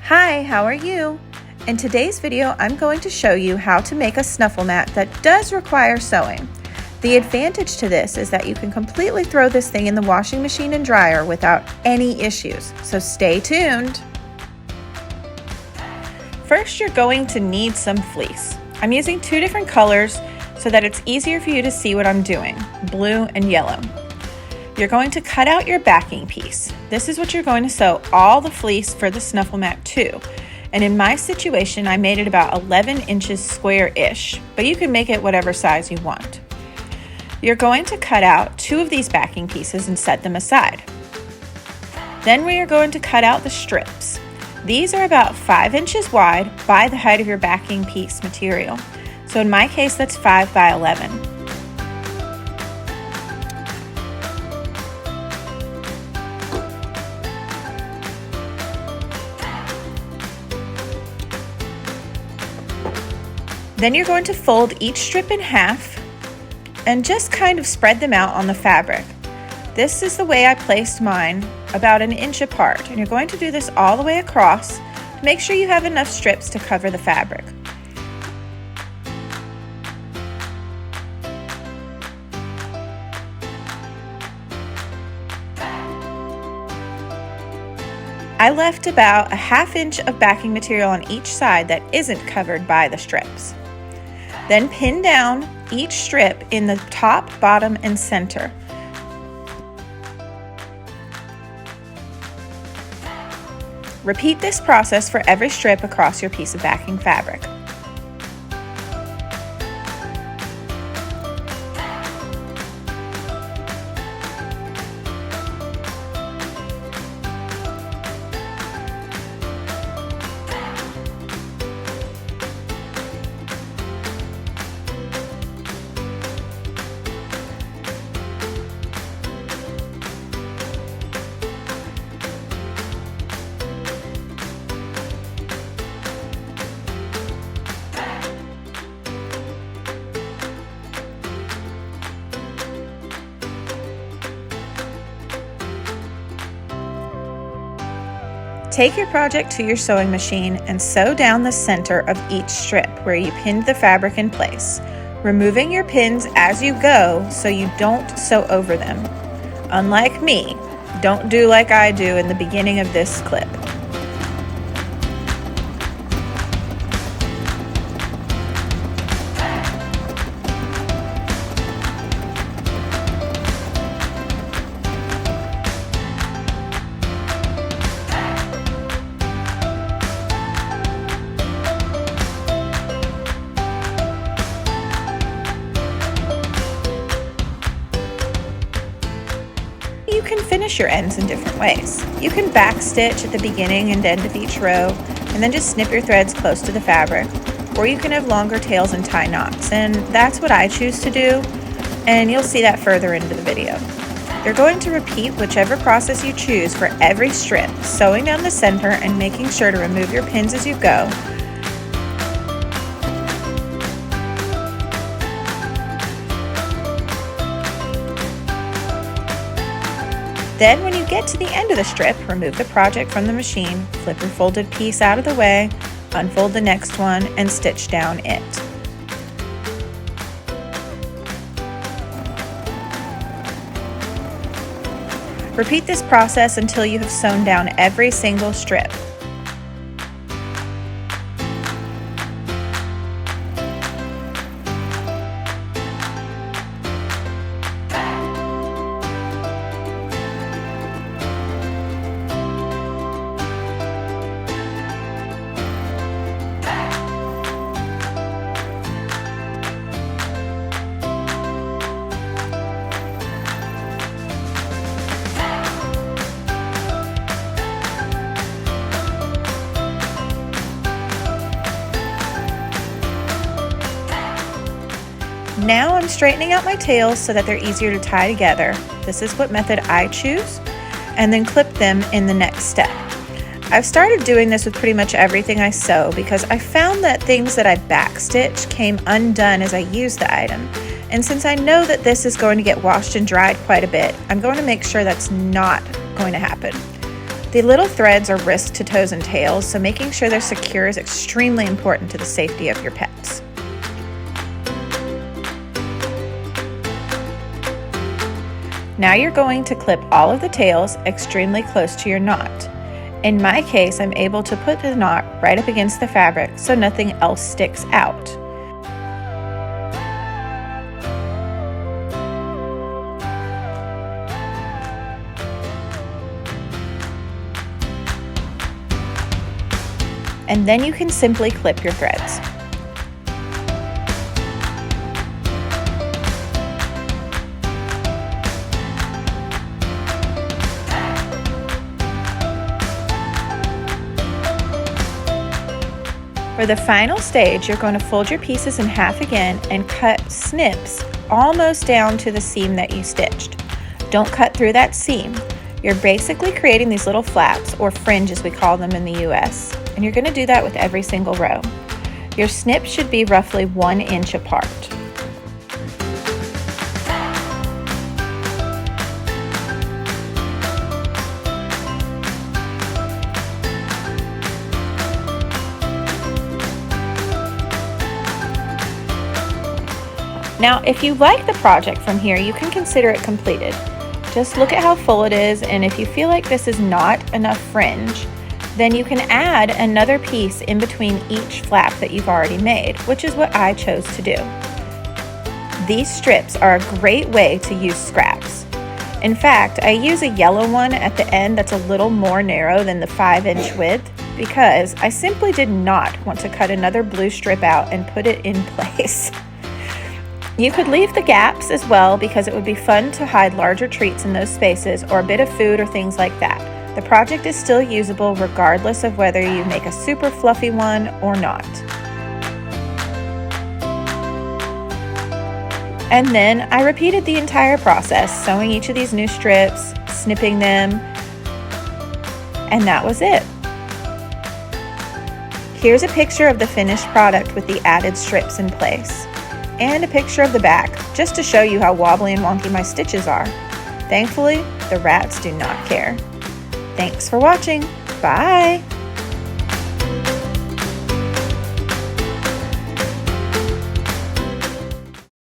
Hi, how are you? In today's video, I'm going to show you how to make a snuffle mat that does require sewing. The advantage to this is that you can completely throw this thing in the washing machine and dryer without any issues, so stay tuned. First, you're going to need some fleece. I'm using two different colors so that it's easier for you to see what I'm doing, blue and yellow. You're going to cut out your backing piece. This is what you're going to sew all the fleece for the snuffle mat to. And in my situation, I made it about 11 inches square-ish, but you can make it whatever size you want. You're going to cut out two of these backing pieces and set them aside. Then we are going to cut out the strips. These are about 5 inches wide by the height of your backing piece material. So in my case, that's 5 by 11. Then you're going to fold each strip in half and just kind of spread them out on the fabric. This is the way I placed mine, about an inch apart, and you're going to do this all the way across to make sure you have enough strips to cover the fabric. I left about a ½ inch of backing material on each side that isn't covered by the strips. Then pin down each strip in the top, bottom, and center. Repeat this process for every strip across your piece of backing fabric. Take your project to your sewing machine and sew down the center of each strip where you pinned the fabric in place, removing your pins as you go so you don't sew over them. Unlike me, don't do like I do in the beginning of this clip. You can finish your ends in different ways. You can back stitch at the beginning and end of each row and then just snip your threads close to the fabric, or you can have longer tails and tie knots, and that's what I choose to do, and you'll see that further into the video. You're going to repeat whichever process you choose for every strip, sewing down the center and making sure to remove your pins as you go. Then when you get to the end of the strip, remove the project from the machine, flip your folded piece out of the way, unfold the next one, and stitch down it. Repeat this process until you have sewn down every single strip. Now I'm straightening out my tails so that they're easier to tie together. This is what method I choose, and then clip them in the next step. I've started doing this with pretty much everything I sew because I found that things that I backstitch came undone as I used the item. And since I know that this is going to get washed and dried quite a bit, I'm going to make sure that's not going to happen. The little threads are risk to toes and tails, so making sure they're secure is extremely important to the safety of your pets. Now you're going to clip all of the tails extremely close to your knot. In my case, I'm able to put the knot right up against the fabric so nothing else sticks out. And then you can simply clip your threads. For the final stage, you're going to fold your pieces in half again and cut snips almost down to the seam that you stitched. Don't cut through that seam. You're basically creating these little flaps, or fringe as we call them in the US, and you're going to do that with every single row. Your snips should be roughly 1 inch apart. Now, if you like the project from here, you can consider it completed. Just look at how full it is, and if you feel like this is not enough fringe, then you can add another piece in between each flap that you've already made, which is what I chose to do. These strips are a great way to use scraps. In fact, I use a yellow one at the end that's a little more narrow than the 5-inch width because I simply did not want to cut another blue strip out and put it in place. You could leave the gaps as well because it would be fun to hide larger treats in those spaces or a bit of food or things like that. The project is still usable regardless of whether you make a super fluffy one or not. And then I repeated the entire process, sewing each of these new strips, snipping them, and that was it. Here's a picture of the finished product with the added strips in place, and a picture of the back, just to show you how wobbly and wonky my stitches are. Thankfully, the rats do not care. Thanks for watching. Bye!